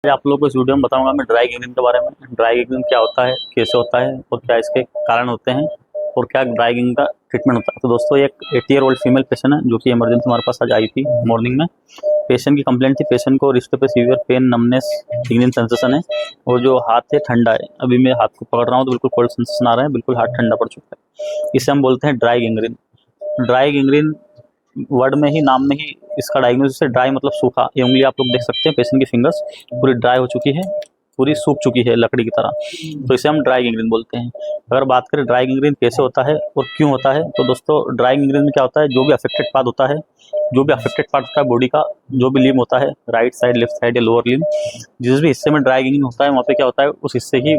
आप लोगों को इस वीडियो में बताऊंगा मैं ड्राई गैंग्रीन के बारे में। ड्राई गैंग्रीन क्या होता है, कैसे होता है और क्या इसके कारण होते हैं और क्या ड्राई गैंग्रीन का ट्रीटमेंट होता है। तो दोस्तों एक 80 ईयर ओल्ड फीमेल पेशेंट है जो कि इमरजेंसी हमारे पास आज आई थी मॉर्निंग में। पेशेंट की कंप्लेंट थी, पेशेंट को रिस्ट पे severe pain, numbness, tingling sensation है और जो हाथ है ठंडा है। अभी मैं हाथ को पकड़ रहा हूँ तो बिल्कुल कोल्ड सेंसेशन आ रहा है, बिल्कुल हाथ ठंडा पड़ चुका है। इसे हम बोलते हैं dry gangrene. Dry gangrene word में ही, नाम में ही इसका डायग्नोसिस है। ड्राई मतलब सूखा। ये उंगली आप लोग देख सकते हैं, पेशेंट की फिंगर्स पूरी ड्राई हो चुकी है, पूरी सूख चुकी है लकड़ी की तरह, तो इसे हम ड्राई गैंग्रीन बोलते हैं। अगर बात करें ड्राई गैंग्रीन कैसे होता है और क्यों होता है, तो दोस्तों ड्राई गैंग्रीन में क्या होता है, जो भी अफेक्टेड पार्ट होता है, जो भी अफेक्टेड पार्ट होता है बॉडी का, जो भी लिम्ब होता है, राइट साइड, लेफ्ट साइड या लोअर लिम्ब, जिस भी हिस्से में ड्राई गैंग्रीन होता है वहाँ पे क्या होता है, उस हिस्से की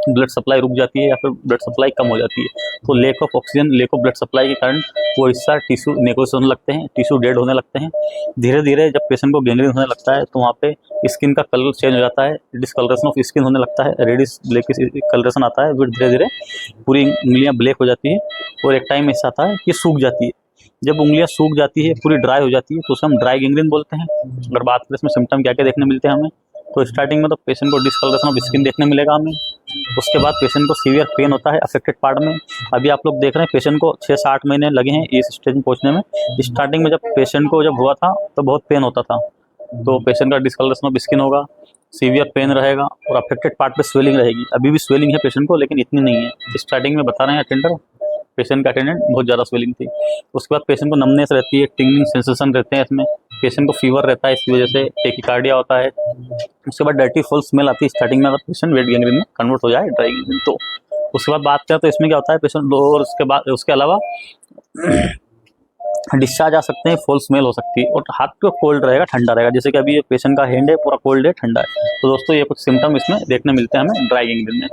ब्लड सप्लाई रुक जाती है या फिर ब्लड सप्लाई कम हो जाती है। तो lake of oxygen, lake of blood supply के कारण वो हिस्सा टिश्यू नेक्रोसिस होने लगते हैं, टिश्यू डेड होने लगते हैं। धीरे धीरे जब पेशेंट को गैंग्रीन होने लगता है तो वहाँ पे स्किन का कलर चेंज हो जाता है, डिस्कलरेशन ऑफ स्किन होने लगता है, रेडिश ब्लैकिश कलरेशन आता है। फिर धीरे धीरे पूरी उंगलियाँ ब्लैक हो जाती है और एक टाइम ऐसा आता है कि सूख जाती है। जब उंगलियां सूख जाती है, पूरी ड्राई हो जाती है, तो उसे हम ड्राई गैंग्रीन बोलते हैं। अगर बात करें इसमें सिम्टम क्या क्या देखने मिलते हैं हमें, तो स्टार्टिंग में तो पेशेंट को डिस्कलरेशन ऑफ स्किन देखने मिलेगा हमें। उसके बाद पेशेंट को सीवियर पेन होता है अफेक्टेड पार्ट में। अभी आप लोग देख रहे हैं पेशेंट को 6 से 8 महीने लगे हैं इस स्टेज में पहुंचने में। स्टार्टिंग में जब पेशेंट को जब हुआ था तो बहुत पेन होता था, तो पेशेंट का डिस्कलरेशन ऑफ स्किन होगा, सीवियर पेन रहेगा और अफेक्टेड पार्ट पे स्वेलिंग रहेगी। अभी भी स्वेलिंग है पेशेंट को, लेकिन इतनी नहीं है। स्टार्टिंग में बता रहे हैं अटेंडर, पेशेंट का अटेंडेंट बहुत ज़्यादा स्वेलिंग थी। उसके बाद पेशेंट को नमनेस रहती है, टिंगलिंग सेंसेशन रहते हैं इसमें, पेशेंट को फीवर रहता है, इसकी वजह से टेकिकार्डिया होता है। उसके बाद डर्टी फुल स्मेल आती है स्टार्टिंग में, अगर पेशेंट वेट गैंग्रीन में कन्वर्ट हो जाए ड्राई गैंग्रीन तो। उसके बाद बात करें तो इसमें क्या होता है पेशेंट, और उसके अलावा डिस्चार्ज आ सकते हैं, फॉल स्मेल हो सकती है और हाथ तो कोल्ड रहेगा, ठंडा रहेगा। जैसे कि अभी ये पेशेंट का हैंड है पूरा कोल्ड है, ठंडा है। तो दोस्तों ये कुछ सिम्टम इसमें देखने मिलते हैं हमें ड्राई गैंग्रीन में।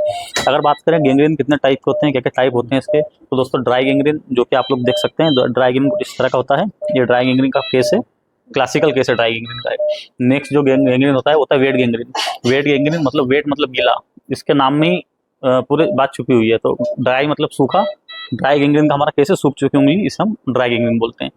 अगर बात करें गैंग्रीन कितने टाइप के होते हैं, क्या क्या टाइप होते हैं इसके, तो दोस्तों ड्राई गैंग्रीन जो कि आप लोग देख सकते हैं, ड्राई गैंग्रीन इस तरह का होता है। ये ड्राई गैंग्रीन का केस है, क्लासिकल केस है ड्राई गैंग्रीन का। नेक्स्ट जो गैंग्रीन होता है वो होता है वेट गैंग्रीन। वेट गैंग्रीन मतलब वेट मतलब गीला, इसके नाम में ही पूरी बात छुपी हुई है। तो ड्राई मतलब सूखा, ड्राई गैंग्रीन का हमारा केस है सूख चुकी उंगली, इसे हम ड्राई गैंग्रीन बोलते हैं।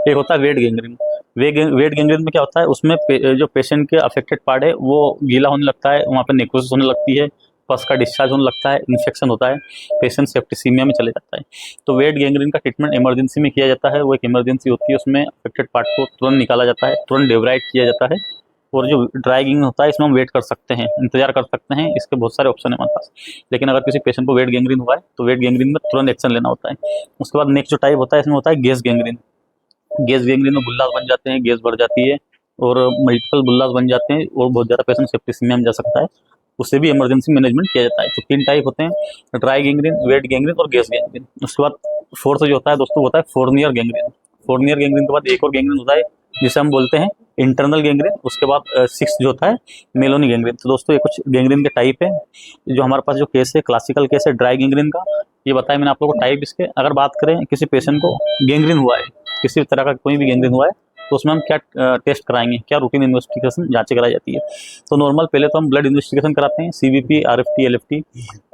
एक होता है वेट गैंग्रीन। वेट गैंग्रीन में क्या होता है, उसमें जो पेशेंट के अफेक्टेड पार्ट है वो गीला होने लगता है, वहाँ पे नेक्रोसिस होने लगती है, पस का डिस्चार्ज होने लगता है, इन्फेक्शन होता है, पेशेंट सेप्टिसीमिया में चले जाता है। तो वेट गैंग्रीन का ट्रीटमेंट इमरजेंसी में किया जाता है। वो एक इमरजेंसी होती है, उसमें अफेक्टेड पार्ट को तुरंत निकाला जाता है, तुरंत डेब्राइड किया जाता है। और जो ड्राई गैंग्रीन होता है इसमें हम वेट कर सकते हैं, इंतजार कर सकते हैं, इसके बहुत सारे ऑप्शन है हमारे पास। लेकिन अगर किसी पेशेंट को वेट गैंग्रीन हुआ है तो वेट गैंग्रीन में तुरंत एक्शन लेना होता है। उसके बाद नेक्स्ट जो टाइप होता है इसमें होता है गैस गैंग्रीन। गैस गैंग्रीन में बुल्लास बन जाते हैं, गैस बढ़ जाती है और मल्टीपल बुल्लास बन जाते हैं और बहुत ज़्यादा पेशेंट सेप्टिसीमिया में जा सकता है। उससे भी इमरजेंसी मैनेजमेंट किया जाता है। तो 3 टाइप होते हैं, ड्राई गैंग्रीन, वेट गैंग्रीन और गैस गैंग्रीन। उसके बाद फोर्थ जो होता है दोस्तों होता है फोरनियर गैंग्रीन। फोरनियर गैंग्रीन के बाद एक और गैंग्रीन होता है जिसे हम बोलते हैं इंटरनल गैंग्रीन। उसके बाद 6 जो होता है मेलोनी गैंग्रीन। तो दोस्तों ये कुछ गैंग्रीन के टाइप है। जो हमारे पास जो केस है, क्लासिकल केस है ड्राई गैंग्रीन का, ये बताया मैंने आप लोगों को टाइप इसके। अगर बात करें किसी पेशेंट को गैंग्रीन हुआ है, किसी तरह का कोई भी गैंग्रीन हुआ है, तो उसमें हम क्या टेस्ट कराएंगे, क्या रूटीन इन्वेस्टिगेशन जांचें कराई जाती है। तो नॉर्मल पहले तो हम ब्लड इन्वेस्टिगेशन कराते हैं, सीबीपी, आरएफटी, एलएफटी।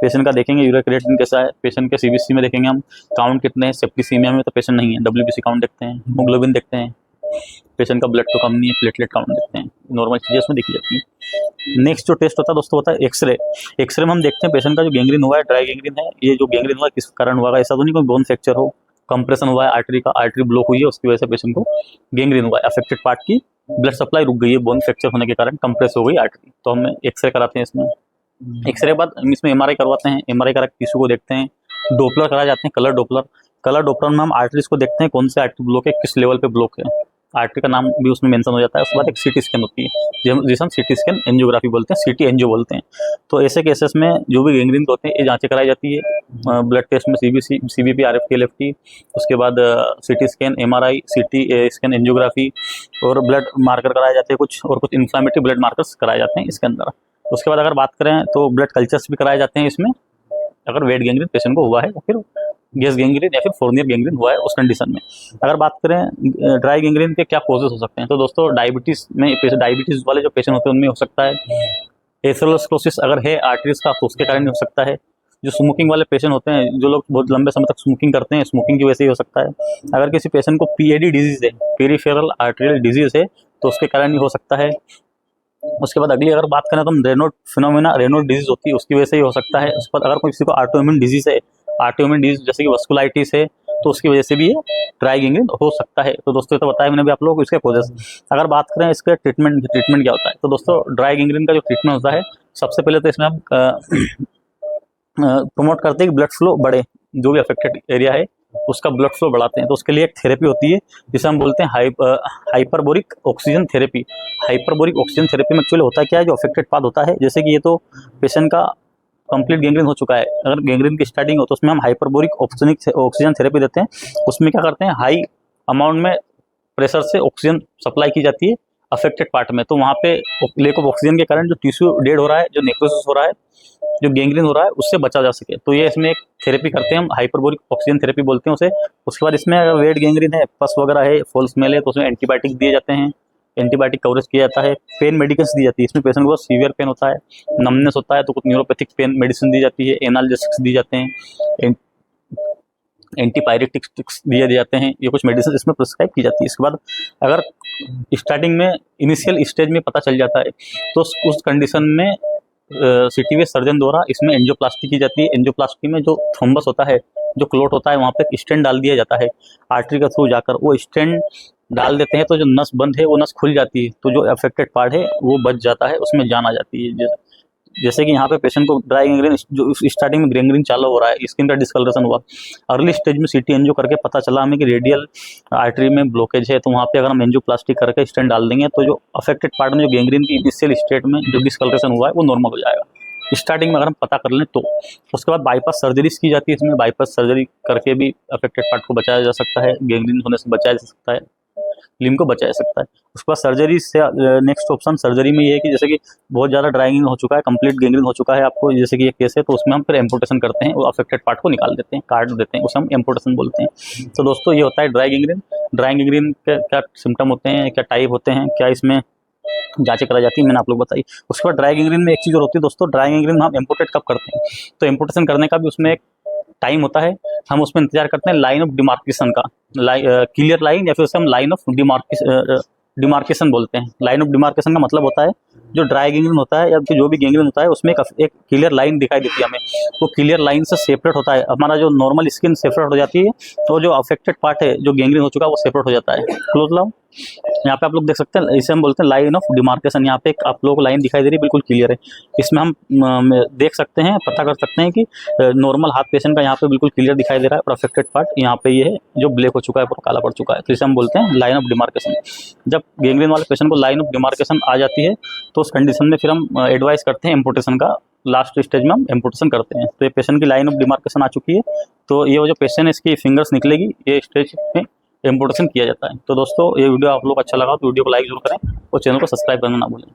पेशेंट का देखेंगे यूरिक क्रिएटिनिन कैसा है, पेशेंट के सीबीसी में देखेंगे हम काउंट कितने हैं, सेप्टिसीमिया में तो पेशेंट नहीं है, डब्ल्यूबीसी काउंट देखते हैं, हीमोग्लोबिन देखते हैं, पेशेंट का ब्लड तो कम नहीं है, प्लेटलेट काउंट देखते हैं, नॉर्मल चीज़ें उसमें देखी जाती है। नेक्स्ट जो टेस्ट होता है दोस्तों होता है एक्सरे। एक्सरे में हम देखते हैं पेशेंट का जो गैंग्रीन हुआ है, ड्राई गैंग्रीन है, ये जो गैंग्रीन हुआ है किस कारण हुआ है। ऐसा तो नहीं कोई बोन फ्रैक्चर हो, कंप्रेशन हुआ है आर्टरी का, आर्टरी ब्लॉक हुई है, उसकी वजह से पेशेंट को गैंग्रीन हुआ है। अफेक्टेड पार्ट की ब्लड सप्लाई रुक गई है, बोन फ्रैक्चर होने के कारण कंप्रेस हो गई आर्टरी, तो हम एक्सरे कराते हैं इसमें। एक्सरे के बाद हम इसमें एमआरआई करवाते हैं, एमआरआई करा के टिश्यू को देखते हैं। डोपलर कराए जाते हैं, कलर डोपलर। कलर डोपलर में हम आर्टरीज को देखते हैं, कौन से आर्टरी ब्लॉक है, किस लेवल पे ब्लॉक है, आर्टरी का नाम भी उसमें मेंशन हो जाता है। उसके बाद एक सीटी स्कैन होती है जिसे हम सीटी स्कैन एंजियोग्राफी बोलते हैं, सीटी एंजियो बोलते हैं। तो ऐसे केसेस में जो भी गैंग्रीन होते हैं ये जांचें कराई जाती है। ब्लड टेस्ट में सीबीपी, आरएफटी, एलएफटी, उसके बाद CT scan, MRI, CT scan, angiography और ब्लड मार्कर कराए जाते हैं कुछ, और कुछ इन्फ्लामेटरी ब्लड मार्कर्स कराए जाते हैं इसके अंदर। उसके बाद अगर बात करें तो ब्लड कल्चर्स भी कराए जाते हैं इसमें, अगर वेट गैंग्रीन पेशेंट को हुआ है या फिर गैस गैंग्रीन या फिर फोरनियर गैंग्रीन हुआ है उस कंडीशन में। अगर बात करें ड्राई गैंग्रीन के क्या कॉजेस हो सकते हैं, तो दोस्तों डायबिटीज़ में, डायबिटीज़ वाले जो पेशेंट होते हैं उनमें हो सकता है। एथेरोस्क्लेरोसिस अगर है आर्टरीज का तो उसके कारण हो सकता है। जो स्मोकिंग वाले पेशेंट होते हैं, जो लोग बहुत लंबे समय तक स्मोकिंग करते हैं, स्मोकिंग की वजह से ही हो सकता है। अगर किसी पेशेंट को पीएडी डिजीज़ है, पेरिफेरल आर्टेरियल डिजीज़ है, तो उसके कारण ही हो सकता है। उसके बाद अगली अगर बात करें तो हम रेनॉल्ड फिनोमेना, रेनॉल्ड डिजीज होती है, उसकी वजह से ही हो सकता है। उसके बाद अगर किसी को ऑटोइम्यून डिजीज है, ऑटोइम्यून डिजीज जैसे कि वस्कुलाइटिस है, तो उसकी वजह से भी ये ड्राई गैंग्रीन हो सकता है। तो दोस्तों ये तो बताया मैंने भी आप लोगों को इसके कोजेस। अगर बात करें इसके ट्रीटमेंट क्या होता है, तो दोस्तों ड्राई गैंग्रीन का जो ट्रीटमेंट होता है, सबसे पहले तो इसमें हम प्रमोट करते हैं कि ब्लड फ्लो बढ़े, जो भी अफेक्टेड एरिया है उसका ब्लड फ्लो बढ़ाते हैं। तो उसके लिए एक थेरेपी होती है जिसे हम बोलते हैं हाइपरबोरिक ऑक्सीजन थेरेपी। हाइपरबोरिक ऑक्सीजन थेरेपी में एक्चुअली होता क्या है, जो अफेक्टेड पार्ट होता है, जैसे कि ये तो पेशेंट का कंप्लीट गैंग्रीन हो चुका है, अगर गैंग्रीन की स्टार्टिंग हो तो उसमें हम हाइपरबोरिक ऑक्सीजन थेरेपी देते हैं। उसमें क्या करते हैं, हाई अमाउंट में प्रेशर से ऑक्सीजन सप्लाई की जाती है अफेक्टेड पार्ट में। तो वहाँ पे लेक ऑफ ऑक्सीजन के कारण जो टिश्यू डेड हो रहा है, जो नेक्रोसिस हो रहा है, जो गैंग्रीन हो रहा है, उससे बचा जा सके। तो ये इसमें एक थेरेपी करते हैं हम, हाइपरबोरिक ऑक्सीजन थेरेपी बोलते हैं उसे। उसके बाद इसमें अगर वेट गैंग्रीन है, पस वगैरह है, फॉल स्मेल है, तो उसमें एंटीबायोटिक दिए जाते हैं, एंटीबायोटिक कवरेज किया जाता है। पेन मेडिसिन दी जाती है, इसमें पेशेंट को बहुत सीवियर पेन होता है, नमनेस होता है, तो कुछ न्यूरोपैथिक पेन मेडिसिन दी जाती है, एनाल्जेसिक्स दी जाते हैं, एंटीपायरेटिक्स दिए जाते हैं। ये कुछ मेडिसिन इसमें प्रिस्क्राइब की जाती है। इसके बाद अगर स्टार्टिंग में इनिशियल स्टेज में पता चल जाता है, तो उस कंडीशन में सीटीवी सर्जन द्वारा इसमें एंजियोप्लास्टी की जाती है। एंजियोप्लास्टी में जो थ्रोम्बस होता है, जो क्लोट होता है, वहाँ पे स्टेंट डाल दिया जाता है आर्टरी के थ्रू जाकर। वो स्टेंट डाल देते हैं तो जो नस बंद है वो नस खुल जाती है, तो जो अफेक्टेड पार्ट है वो बच जाता है, उसमें जान आ जाती है। जैसे कि यहाँ पे पेशेंट को ड्राई गैंग्रीन, जो स्टार्टिंग में गैंग्रीन चालू हो रहा है, स्किन का डिस्कलरेशन हुआ, अर्ली स्टेज में सीटी एंजियो करके पता चला हमें कि रेडियल आर्टरी में ब्लॉकेज है, तो वहाँ पे अगर हम एंजियोप्लास्टी करके स्टेंट डाल देंगे तो जो अफेक्टेड पार्ट में जो गैंग्रीन की इनिशियल स्टेट में जो डिस्कलरेशन हुआ है वो नॉर्मल हो जाएगा स्टार्टिंग में, अगर हम पता कर लें तो। उसके बाद बाईपास सर्जरीज की जाती है इसमें। बाईपास सर्जरी करके भी अफेक्टेड पार्ट को बचाया जा सकता है, गैंग्रीन होने से बचाया जा सकता है, लिम्ब को बचाया सकता है। उसके बाद सर्जरी से नेक्स्ट ऑप्शन सर्जरी में ये है कि जैसे कि बहुत ज़्यादा ड्राइंग हो चुका है, कंप्लीट गैंग्रीन हो चुका है आपको, जैसे कि ये केस है, तो उसमें हम फिर एम्पुटेशन करते हैं, वो अफेक्टेड पार्ट को निकाल देते हैं, काट देते हैं, उसे हम एम्पुटेशन बोलते हैं। तो दोस्तों ये होता है ड्राई गैंग्रीन। ड्राई गैंग्रीन के क्या सिम्टम होते हैं, क्या टाइप होते हैं, क्या इसमें जांचें कराई जाती है, मैंने आप लोग बताई। उसके बाद ड्राई गैंग्रीन में एक चीज़ और होती है दोस्तों, ड्राई गैंग्रीन में हम एम्पुटेट कब करते हैं, तो एम्पुटेशन करने का भी उसमें एक टाइम होता है। हम उसमें इंतजार करते हैं लाइन ऑफ डिमार्केशन का, क्लियर लाइन, या फिर उसे हम लाइन ऑफ डिमार्केशन बोलते हैं। लाइन ऑफ डिमार्केशन का मतलब होता है जो ड्राई गैंग्रीन होता है या जो भी गैंग्रीन होता है उसमें एक क्लियर लाइन दिखाई देती है हमें, वो क्लियर लाइन से सेपरेट होता है। हमारा जो नॉर्मल स्किन सेपरेट हो जाती है, तो जो अफेक्टेड पार्ट है जो गैंग्रीन हो चुका है वो सेपरेट हो जाता है। क्लोज लाओ, यहाँ पे आप लोग देख सकते हैं, इसे हम बोलते हैं लाइन ऑफ डिमार्केशन। यहाँ पे आप लोगों को लाइन दिखाई दे रही है, बिल्कुल क्लियर है। इसमें हम देख सकते हैं, पता कर सकते हैं कि नॉर्मल हाथ पेशेंट का यहाँ पे बिल्कुल क्लियर दिखाई दे रहा है, और अफेक्टेड पार्ट यहाँ पे ये है जो ब्लैक हो चुका है, पूरा काला पड़ चुका है, तो इसे हम बोलते हैं लाइन ऑफ डिमार्केशन। जब गैंग्रीन वाले पेशेंट को लाइन ऑफ डिमार्केशन आ जाती है, तो उस कंडीशन में फिर हम एडवाइस करते हैं एम्पुटेशन का। लास्ट स्टेज में हम एम्पुटेशन करते हैं। तो ये पेशेंट की लाइन ऑफ डिमार्केशन आ चुकी है, तो ये वो जो पेशेंट है इसकी फिंगर्स निकलेगी, ये स्टेज में एम्पुटेशन किया जाता है। तो दोस्तों ये वीडियो आप लोग को अच्छा लगा तो वीडियो को लाइक जरूर करें और चैनल को सब्सक्राइब करना ना भूलें।